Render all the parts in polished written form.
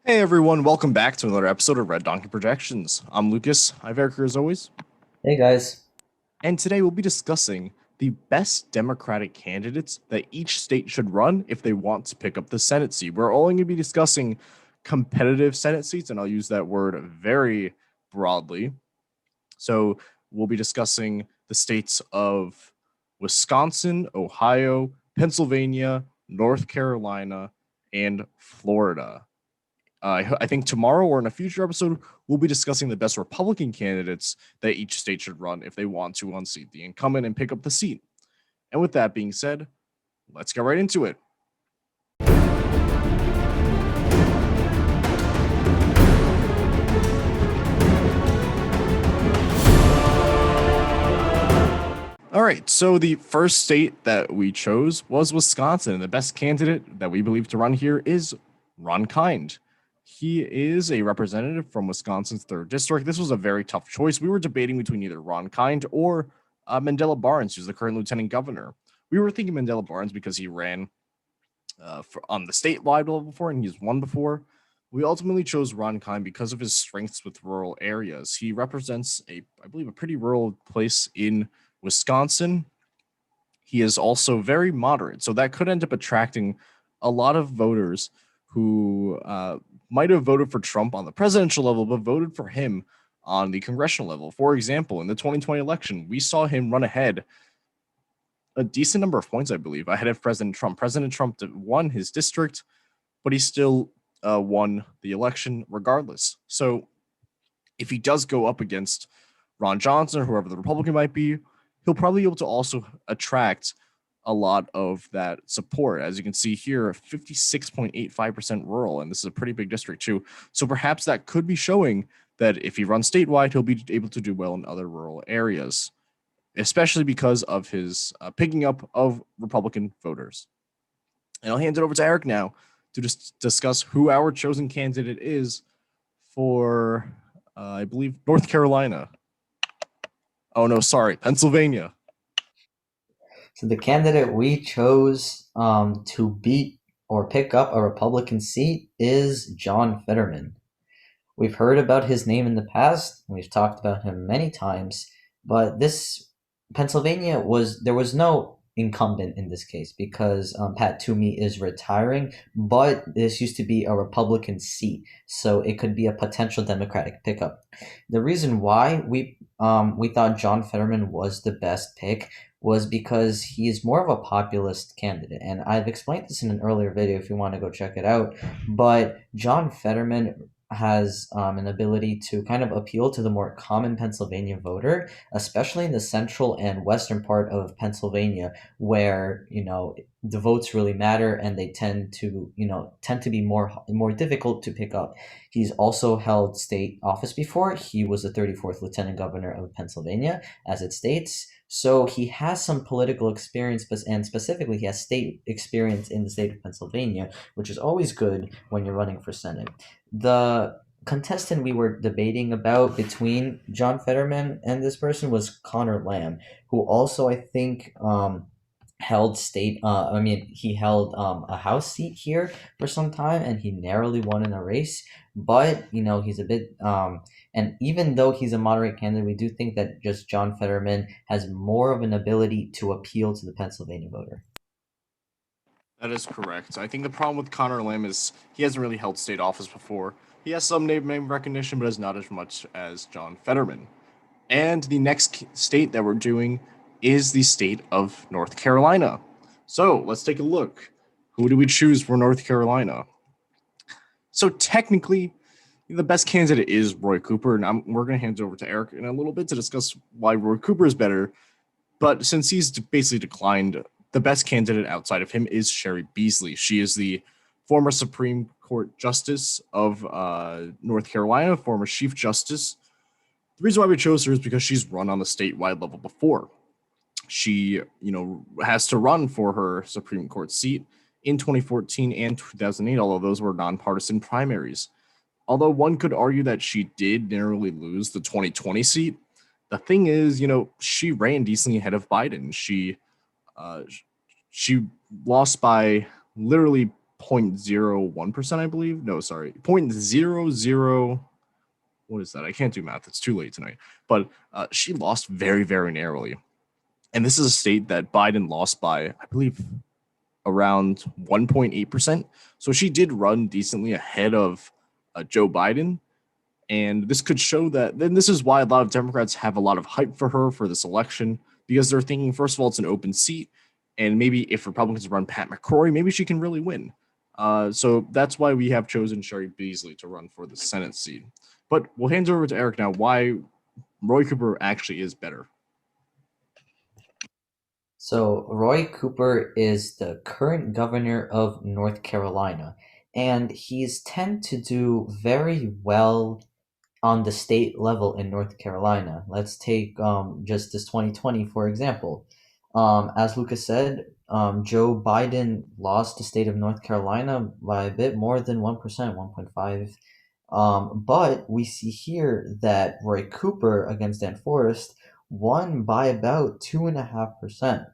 Hey everyone, welcome back to another episode of Red Donkey Projections. I'm Lucas. I have Eric here as always. Hey guys. And today we'll be discussing the best Democratic candidates that each state should run if they want to pick up the Senate seat. We're only going to be discussing competitive Senate seats, and I'll use that word very broadly. So we'll be discussing the states of Wisconsin, Ohio, Pennsylvania, North Carolina, and Florida. I think tomorrow or in a future episode, we'll be discussing the best Republican candidates that each state should run if they want to unseat the incumbent and pick up the seat. And with that being said, let's get right into it. All right, so the first state that we chose was Wisconsin, and the best candidate that we believe to run here is Ron Kind. He is a representative from Wisconsin's 3rd District. This was a very tough choice. We were debating between either Ron Kind or Mandela Barnes, who's the current lieutenant governor. We were thinking Mandela Barnes because he ran on the statewide level before and he's won before. We ultimately chose Ron Kind because of his strengths with rural areas. He represents I believe, a pretty rural place in Wisconsin. He is also very moderate, so that could end up attracting a lot of voters who might have voted for Trump on the presidential level, but voted for him on the congressional level. For example, in the 2020 election, we saw him run ahead a decent number of points, I believe, ahead of President Trump. President Trump won his district, but he still won the election regardless. So if he does go up against Ron Johnson or whoever the Republican might be, he'll probably be able to also attract a lot of that support. As you can see here, 56.85% rural, and this is a pretty big district too. So perhaps that could be showing that if he runs statewide, he'll be able to do well in other rural areas, especially because of his picking up of Republican voters. And I'll hand it over to Eric now to just discuss who our chosen candidate is for, I believe, North Carolina. Oh, no, sorry, Pennsylvania. So the candidate we chose to beat or pick up a Republican seat is John Fetterman. We've heard about his name in the past. We've talked about him many times, but this Pennsylvania there was no incumbent in this case because Pat Toomey is retiring, but this used to be a Republican seat, so it could be a potential Democratic pickup. The reason why we thought John Fetterman was the best pick was because he is more of a populist candidate, and I've explained this in an earlier video if you want to go check it out. But John Fetterman has an ability to kind of appeal to the more common Pennsylvania voter, especially in the central and western part of Pennsylvania, where the votes really matter and they tend to be more difficult to pick up. He's also held state office before. He was the 34th Lieutenant Governor of Pennsylvania, as it states. So he has some political experience, and specifically, he has state experience in the state of Pennsylvania, which is always good when you're running for Senate. The contestant we were debating about between John Fetterman and this person was Connor Lamb, who also, I think, held he held a House seat here for some time, and he narrowly won in a race. But he's a bit and even though he's a moderate candidate, we do think that just John Fetterman has more of an ability to appeal to the Pennsylvania voter. That is correct. I think the problem with Connor Lamb is he hasn't really held state office before. He has some name recognition, but is not as much as John Fetterman. And the next state that we're doing is the state of North Carolina. So let's take a look. Who do we choose for North Carolina? So technically, the best candidate is Roy Cooper, and we're going to hand it over to Eric in a little bit to discuss why Roy Cooper is better. But since he's basically declined, the best candidate outside of him is Sherry Beasley. She is the former Supreme Court Justice of North Carolina, former Chief Justice. The reason why we chose her is because she's run on the statewide level before. She, has to run for her Supreme Court seat in 2014 and 2008, although those were nonpartisan primaries. Although one could argue that she did narrowly lose the 2020 seat, the thing is, she ran decently ahead of Biden. She lost by literally 0.01%, I believe. No, sorry, 0.00. What is that? I can't do math. It's too late tonight. But she lost very, very narrowly. And this is a state that Biden lost by, I believe, around 1.8%. So she did run decently ahead of Joe Biden. And this could show that, then this is why a lot of Democrats have a lot of hype for her for this election, because they're thinking, first of all, it's an open seat. And maybe if Republicans run Pat McCrory, maybe she can really win. So that's why we have chosen Sherry Beasley to run for the Senate seat. But we'll hand it over to Eric now, why Roy Cooper actually is better. So Roy Cooper is the current governor of North Carolina, and he's tend to do very well on the state level in North Carolina. Let's take just this 2020 for example. As Lucas said, Joe Biden lost the state of North Carolina by a bit more than 1%, 1.5. But we see here that Roy Cooper against Dan Forest won by about 2.5%.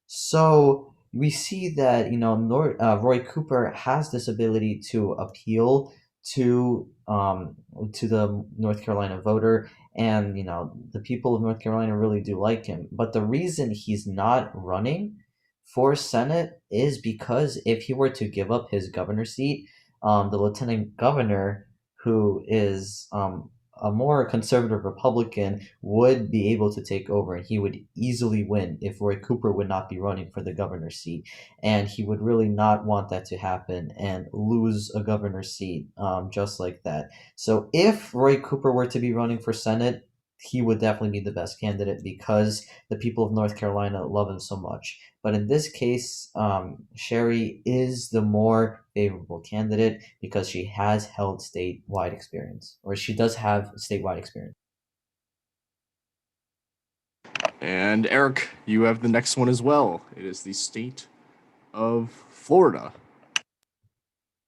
So we see that Roy Cooper has this ability to appeal to the North Carolina voter, and the people of North Carolina really do like him. But the reason he's not running for Senate is because if he were to give up his governor seat, the lieutenant governor, who is a more conservative Republican, would be able to take over, and he would easily win if Roy Cooper would not be running for the governor's seat. And he would really not want that to happen and lose a governor's seat just like that. So if Roy Cooper were to be running for Senate, he would definitely be the best candidate because the people of North Carolina love him so much. But in this case, Sherry is the more favorable candidate because she has held statewide experience, or she does have statewide experience. And Eric, you have the next one as well. It is the state of Florida.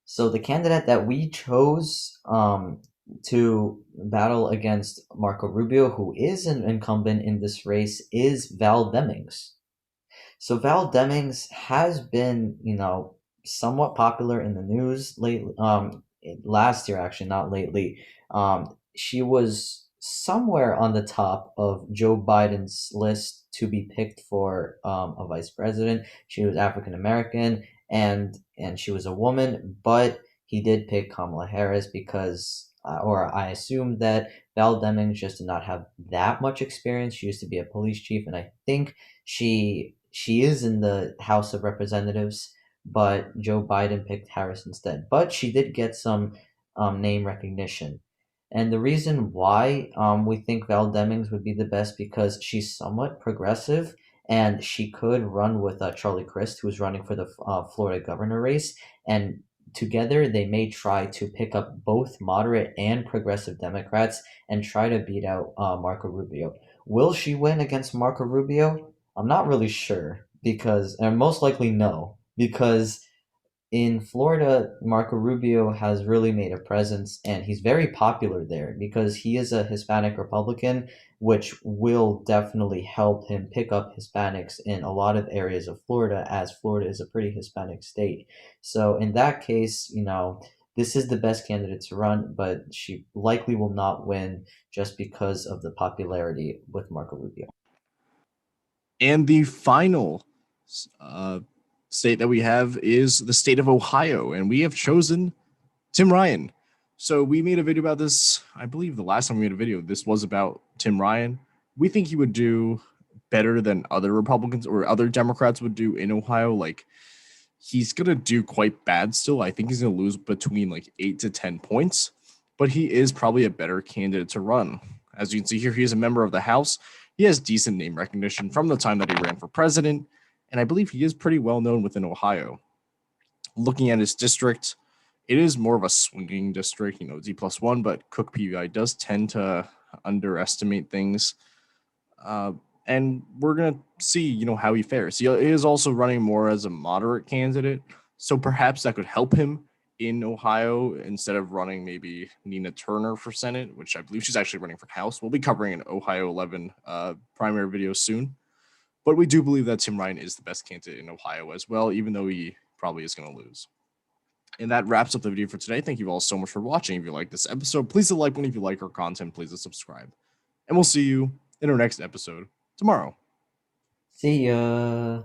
So the candidate that we chose to battle against Marco Rubio, who is an incumbent in this race, is Val Demings. So Val Demings has been, somewhat popular in the news lately. Last year, actually, not lately. She was somewhere on the top of Joe Biden's list to be picked for a vice president. She was African American and she was a woman, but he did pick Kamala Harris because, or I assume that Val Demings just did not have that much experience. She used to be a police chief, and I think she is in the House of Representatives, but Joe Biden picked Harris instead. But she did get some name recognition. And the reason why we think Val Demings would be the best because she's somewhat progressive, and she could run with Charlie Crist, who's running for the Florida governor race. And together, they may try to pick up both moderate and progressive Democrats and try to beat out Marco Rubio. Will she win against Marco Rubio? I'm not really sure because, and most likely no, because in Florida, Marco Rubio has really made a presence, and he's very popular there because he is a Hispanic Republican, which will definitely help him pick up Hispanics in a lot of areas of Florida, as Florida is a pretty Hispanic state. So in that case, this is the best candidate to run, but she likely will not win just because of the popularity with Marco Rubio. And the final state that we have is the state of Ohio, and we have chosen Tim Ryan. So we made a video about this. I believe the last time we made a video, this was about Tim Ryan. We think he would do better than other Republicans or other Democrats would do in Ohio. Like, he's going to do quite bad still. I think he's going to lose between like 8 to 10 points, but he is probably a better candidate to run. As you can see here, he is a member of the House. He has decent name recognition from the time that he ran for president, and I believe he is pretty well known within Ohio. Looking at his district, it is more of a swinging district, D+1, but Cook PVI does tend to underestimate things. And we're going to see, how he fares. He is also running more as a moderate candidate, so perhaps that could help him in Ohio instead of running maybe Nina Turner for Senate, which I believe she's actually running for House. We'll be covering an Ohio 11 primary video soon. But we do believe that Tim Ryan is the best candidate in Ohio as well, even though he probably is going to lose. And that wraps up the video for today. Thank you all so much for watching. If you like this episode, please hit like one. If you like our content, please hit subscribe. And we'll see you in our next episode tomorrow. See ya.